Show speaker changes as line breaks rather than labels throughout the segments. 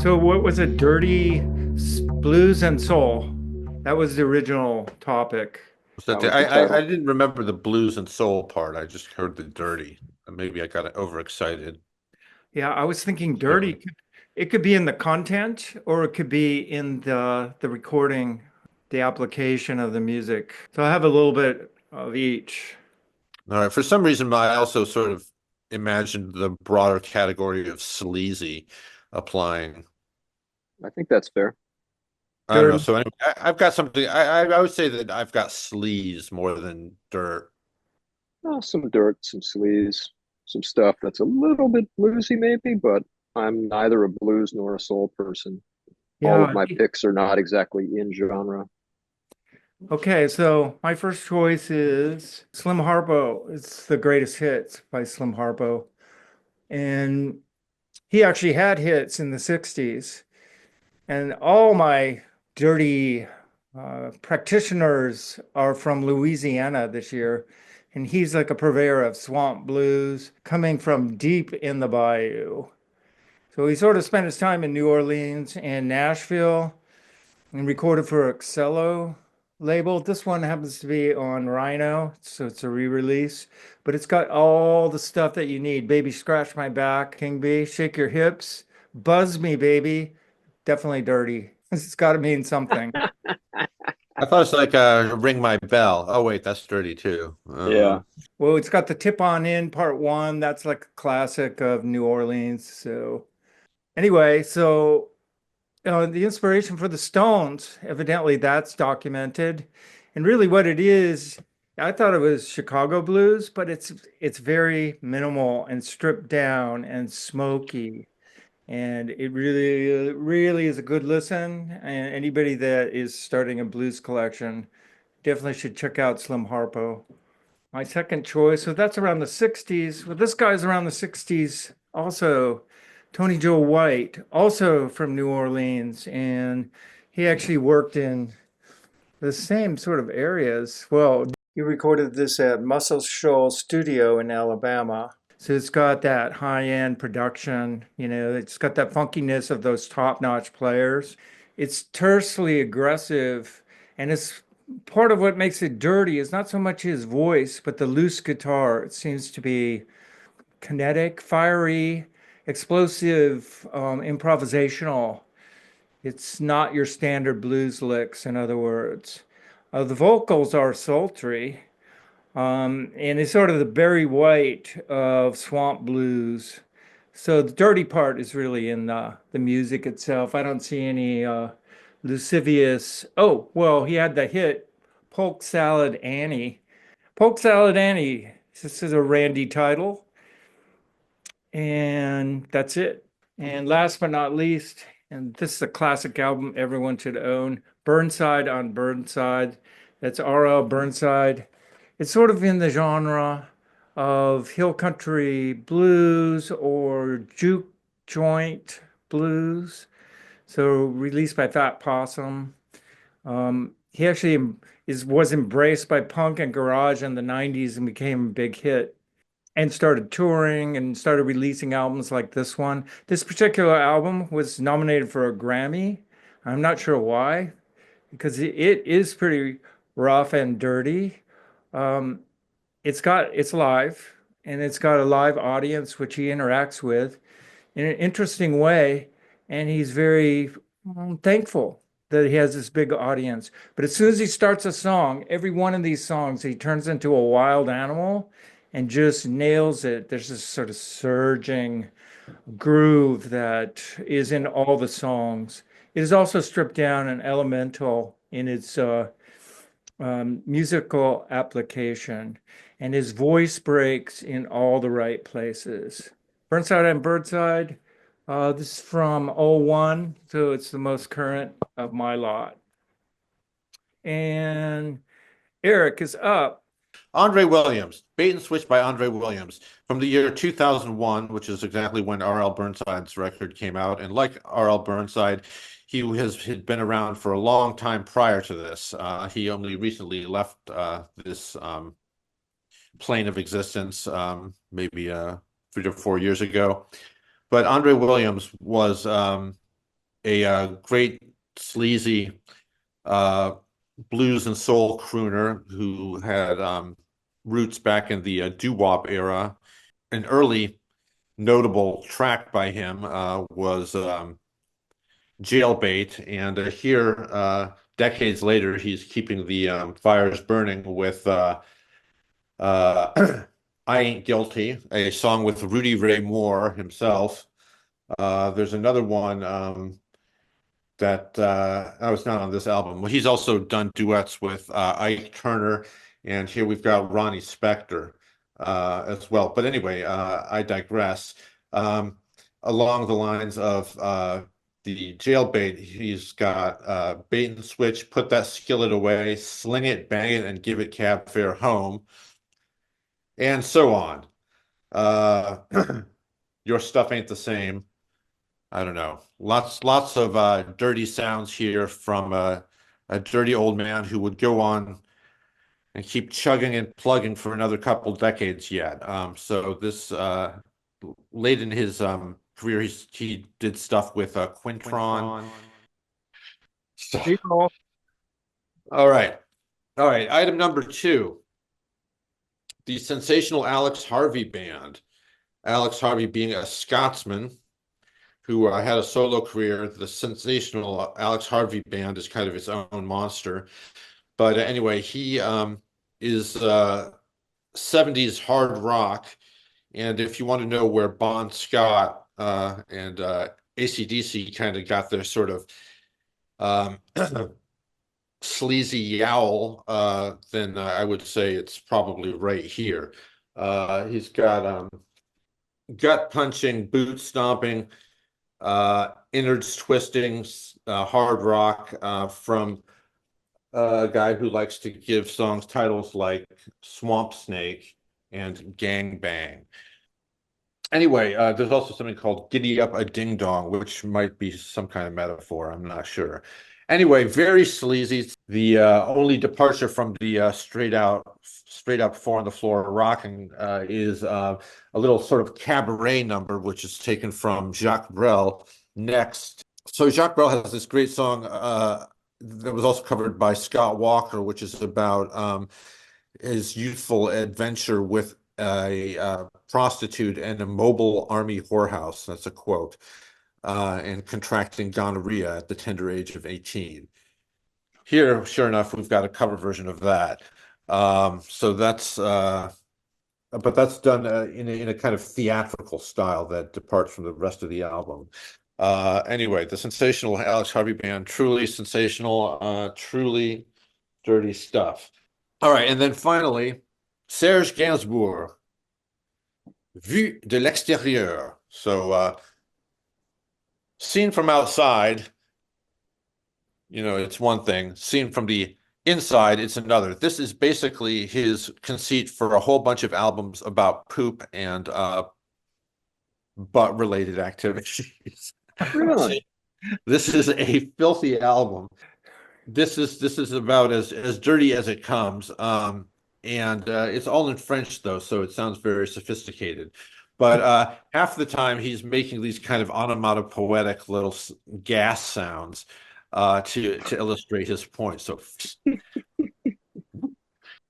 So what was it? Blues and soul. That was the original topic.
Was
That
that
was the
I
title.
didn't remember the blues and soul part. I just heard the dirty. Maybe I got overexcited.
Yeah, I was thinking
So,
dirty. It could be in the content or it could be in the recording, the application of the music. So I have a little bit of each.
all right. For some reason, I also sort of imagined the broader category of sleazy applying.
I think that's fair.
I don't know.
Dirty.
So anyway, I've got something. I would say that I've got sleaze more than dirt.
Oh, some dirt, some sleaze, some stuff that's a little bit bluesy, maybe, but I'm neither a blues nor a soul person. All of
Yeah.
my picks are not exactly in genre.
Okay, so my first choice is Slim Harpo. It's the greatest hits by Slim Harpo. And he actually had hits in the 60s. And all my dirty practitioners are from Louisiana this year. And he's like a purveyor of swamp blues coming from deep in the bayou. So he sort of spent his time in New Orleans and Nashville and recorded for Excello label. This one happens to be on Rhino, so it's a re-release, but it's got all the stuff that you need. Baby, scratch my back, King Bee, shake your hips, buzz me, baby. Definitely dirty. It's got to mean something.
I thought it's like ring my bell. Oh wait, that's dirty too.
Yeah.
Well, it's got the tip on in part one. That's like a classic of New Orleans. So anyway, so the inspiration for the Stones, evidently that's documented. And really what it is, I thought it was Chicago blues, but it's very minimal and stripped down and smoky. And it really is a good listen. And anybody that is starting a blues collection definitely should check out Slim Harpo. My second choice, so that's around the 60s. Well, this guy's around the 60s also. Tony Joe White, also from New Orleans, and he actually worked in the same sort of areas. Well, he recorded this at Muscle Shoals Studio in Alabama. So it's got that high-end production, it's got that funkiness of those top-notch players. It's tersely aggressive, and it's part of what makes it dirty is not so much his voice, but the loose guitar. It seems to be kinetic, fiery, explosive, improvisational. It's not your standard blues licks, in other words. The vocals are sultry, and it's sort of the Barry White of swamp blues. So the dirty part is really in the music itself. I don't see any lascivious. Oh, well, he had the hit Polk Salad Annie. Polk Salad Annie. This is a Randy title, and that's it. And last but not least, and this is a classic album everyone should own, Burnside on Burnside. That's R.L. Burnside. It's sort of in the genre of hill country blues or juke joint blues. So released by Fat Possum. He actually was embraced by punk and garage in the 90s and became a big hit and started touring and started releasing albums like this one. This particular album was nominated for a Grammy. I'm not sure why, because it is pretty rough and dirty. Um, it's live and it's got a live audience which he interacts with in an interesting way, and he's very thankful that he has this big audience. But as soon as he starts a song, every one of these songs, he turns into a wild animal and just nails it. There's this sort of surging groove that is in all the songs. It is also stripped down and elemental in its musical application, and his voice breaks in all the right places. Burnside and Birdside, this is from '01, so it's the most current of my lot. And Eric is up.
Andre Williams, Bait and Switch by Andre Williams from the year 2001, which is exactly when R.L. Burnside's record came out. And like R.L. Burnside, had been around for a long time prior to this. He only recently left this plane of existence, maybe 3 to 4 years ago. But Andre Williams was a great sleazy uh, blues and soul crooner who had roots back in the doo-wop era. An early notable track by him was Jailbait, and here, decades later, he's keeping the fires burning with uh, I Ain't Guilty, a song with Rudy Ray Moore himself. There's another one that I was not on this album. Well, he's also done duets with Ike Turner, and here we've got Ronnie Spector as well. But anyway, I digress. Um, Along the lines of the jailbait, he's got bait and switch, put that skillet away, sling it, bang it, and give it cab fare home, and so on. Uh, your stuff ain't the same. I don't know. Lots of dirty sounds here from a dirty old man who would go on and keep chugging and plugging for another couple decades yet. So this late in his career, he did stuff with Quintron. So,
People.
all right, all right. Item number two, the sensational Alex Harvey Band. Alex Harvey being a Scotsman who had a solo career. The sensational Alex Harvey Band is kind of its own monster. But anyway, he is 70s hard rock. And if you want to know where Bon Scott and AC/DC kind of got their sort of um, sleazy yowl, then I would say it's probably right here. He's got gut punching, boot stomping, innards twisting, hard rock from a guy who likes to give songs titles like Swamp Snake and Gang Bang. Anyway, there's also something called Giddy Up a Ding Dong, which might be some kind of metaphor. I'm not sure. Anyway, very sleazy. The only departure from the straight up four on the floor rocking is a little sort of cabaret number, which is taken from Jacques Brel. Next, so Jacques Brel has this great song that was also covered by Scott Walker, which is about his youthful adventure with a prostitute and a mobile army whorehouse. That's a quote. And contracting gonorrhea at the tender age of 18. Here, sure enough, we've got a cover version of that. So that's, but that's done in a kind of theatrical style that departs from the rest of the album. Anyway, the sensational Alex Harvey Band, truly sensational, truly dirty stuff. All right, and then finally, Serge Gainsbourg, Vue de l'extérieur. So, seen from outside, it's one thing. Seen from the inside, it's another. This is basically his conceit for a whole bunch of albums about poop and butt-related activities.
Really?
This is a filthy album. This is about as dirty as it comes. And it's all in French though, so it sounds very sophisticated. But half the time he's making these kind of onomatopoetic little gas sounds to illustrate his point. So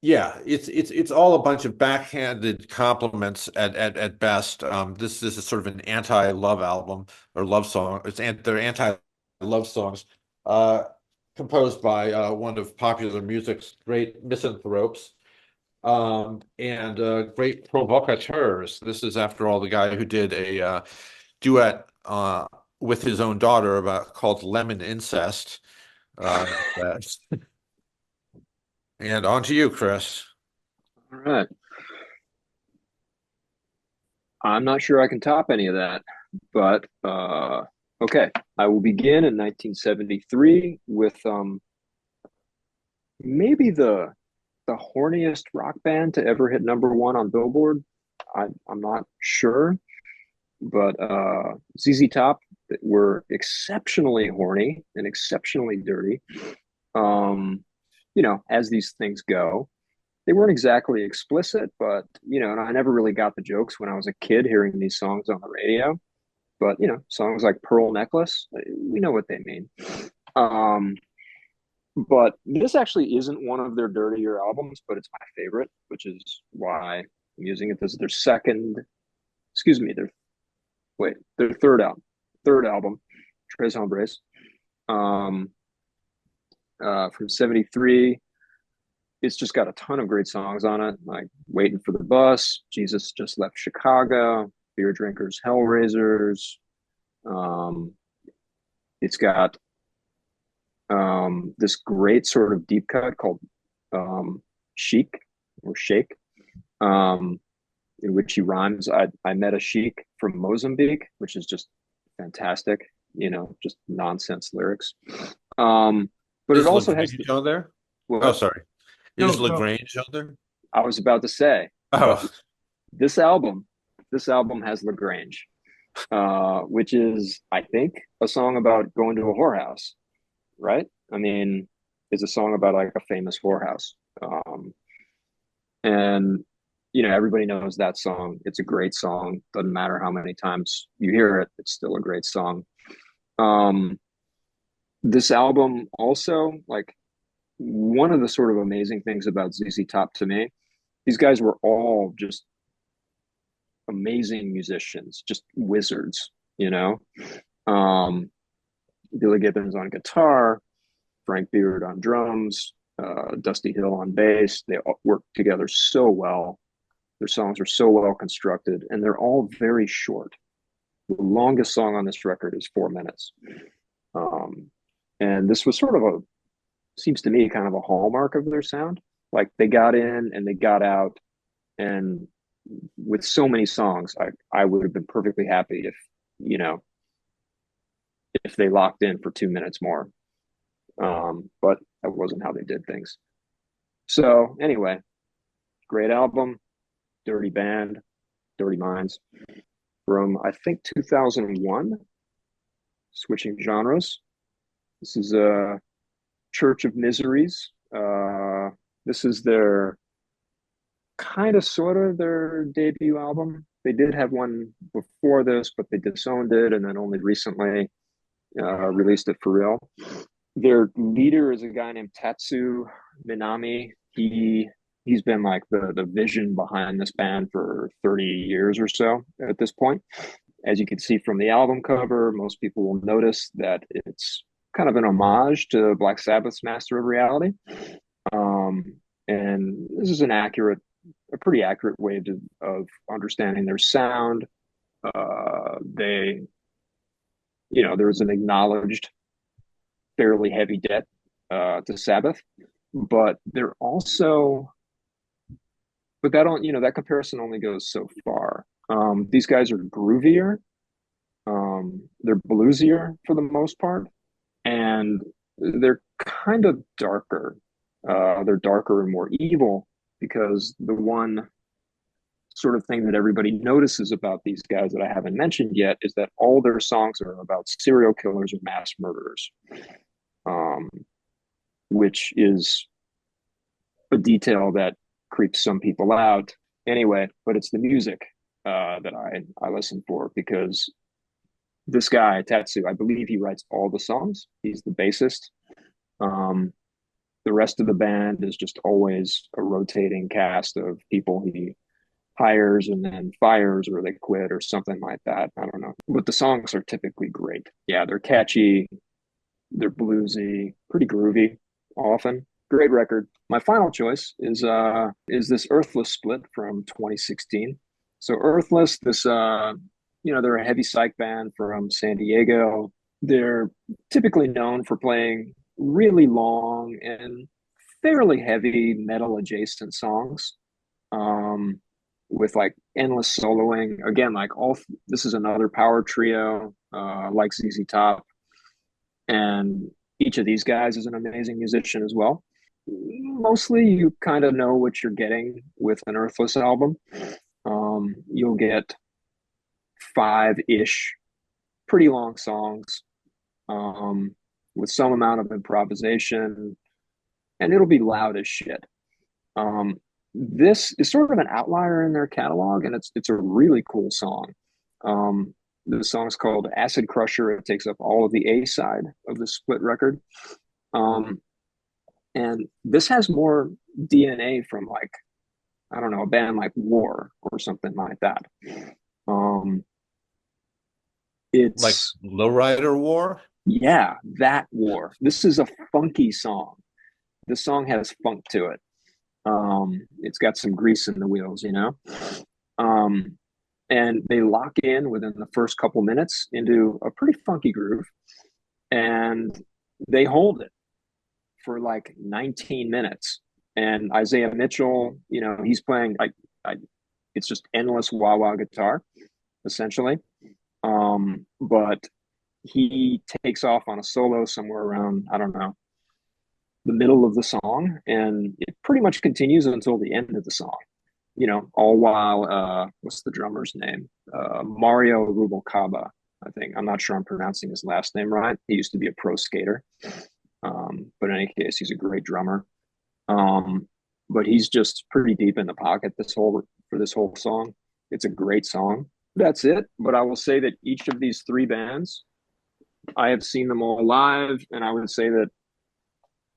yeah, it's all a bunch of backhanded compliments at best. This is sort of an anti-love album or love song. They're anti-love songs. Composed by one of popular music's great misanthropes and great provocateurs. This is, after all, the guy who did a duet with his own daughter called Lemon Incest. And on to you, Chris.
All right. I'm not sure I can top any of that, but okay. I will begin in 1973 with maybe the horniest rock band to ever hit #1 on Billboard. I'm not sure, but ZZ Top were exceptionally horny and exceptionally dirty. As these things go. They weren't exactly explicit, but and I never really got the jokes when I was a kid hearing these songs on the radio. but songs like Pearl Necklace, we know what they mean. Um, but this actually isn't one of their dirtier albums, but it's my favorite, which is why I'm using it. This is their second, excuse me, their third album, Tres Hombres, um, from '73. It's just got a ton of great songs on it, like Waiting for the Bus, Jesus Just Left Chicago, Beer Drinkers, Hellraisers. Um, it's got this great sort of deep cut called Chic or Shake, um, in which he rhymes, I met a sheik from Mozambique, which is just fantastic, just nonsense lyrics. Um, but it
Is
also has
Lagrange on there? Oh,
what
sorry. Is
No, no.
Lagrange on there?
I was about to say, but
Oh,
this album, this album has Lagrange, which is, I think, a song about going to a whorehouse, right? I mean, it's a song about like a famous whorehouse. And everybody knows that song. It's a great song. Doesn't matter how many times you hear it, it's still a great song. Um, this album also, like, one of the sort of amazing things about ZZ Top to me, these guys were all just amazing musicians, just wizards, you know. Um, Billy Gibbons on guitar, Frank Beard on drums, Dusty Hill on bass. They all work together so well. Their songs are so well constructed, and they're all very short. The longest song on this record is 4 minutes. Um, and this was sort of seems to me, kind of a hallmark of their sound. Like they got in and they got out, and with so many songs, I would have been perfectly happy you know, if they locked in for 2 minutes more. But that wasn't how they did things. So anyway, great album, Dirty Band, Dirty Minds, from I think 2001. Switching genres. This is a Church of Miseries. This is their kind of sort of their debut album. They did have one before this, but they disowned it and then only recently released it for real. Their leader is a guy named Tatsu Minami. He's been like the vision behind this band for 30 years or so at this point. As you can see from the album cover, most people will notice that it's kind of an homage to Black Sabbath's Master of Reality. And this is a pretty accurate way of understanding their sound. There was an acknowledged fairly heavy debt to Sabbath, but that comparison only goes so far. These guys are groovier. They're bluesier for the most part, and they're kind of darker. They're darker and more evil because the one sort of thing that everybody notices about these guys that I haven't mentioned yet is that all their songs are about serial killers or mass murderers, um, which is a detail that creeps some people out anyway, but it's the music that I listen for, because this guy, Tatsu, I believe he writes all the songs. He's the bassist. The rest of the band is just always a rotating cast of people he hires and then fires, or they quit or something like that. I don't know. But the songs are typically great. Yeah, they're catchy, they're bluesy, pretty groovy often. Great record. My final choice is this Earthless split from 2016. So Earthless, they're a heavy psych band from San Diego. They're typically known for playing really long and fairly heavy metal adjacent songs, with like endless soloing. Again, this is another power trio, like ZZ Top, and each of these guys is an amazing musician as well. Mostly, you kind of know what you're getting with an Earthless album. You'll get five-ish pretty long songs, with some amount of improvisation, and it'll be loud as shit. This is sort of an outlier in their catalog, and it's a really cool song. The song's called Acid Crusher. It takes up all of the A side of the split record. And this has more DNA from like, I don't know, a band like War or something like that. It's
Like Lowrider War?
yeah, that War. This is a funky song. The song has funk to it. It's got some grease in the wheels, you know? And they lock in within the first couple minutes into a pretty funky groove, and they hold it for like 19 minutes. And Isaiah Mitchell, you know, he's playing it's just endless wah-wah guitar, essentially. But he takes off on a solo somewhere around, I don't know, the middle of the song, and it pretty much continues until the end of the song. You know, all while what's the drummer's name? Mario Rubalcaba, I think. I'm not sure I'm pronouncing his last name right. He used to be a pro skater. But in any case, he's a great drummer. But he's just pretty deep in the pocket for this whole song. It's a great song. That's it. But I will say that each of these three bands, I have seen them all live, and I would say that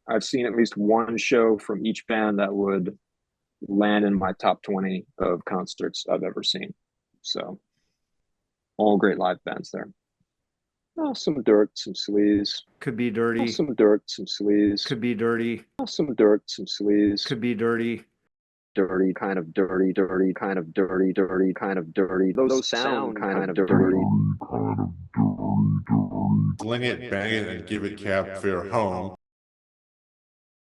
I've seen at least one show from each band that would land in my top 20 of concerts I've ever seen. So all great live bands there. Oh, some dirt, some sleaze.
Could be dirty.
Oh, some dirt, some sleaze.
Could be dirty.
Oh, some dirt, some sleaze.
Could be dirty.
Dirty, kind of dirty, dirty, kind of dirty, dirty, kind of dirty. Those sound kind of dirty.
Sling it, bang it, and give it cab fare home.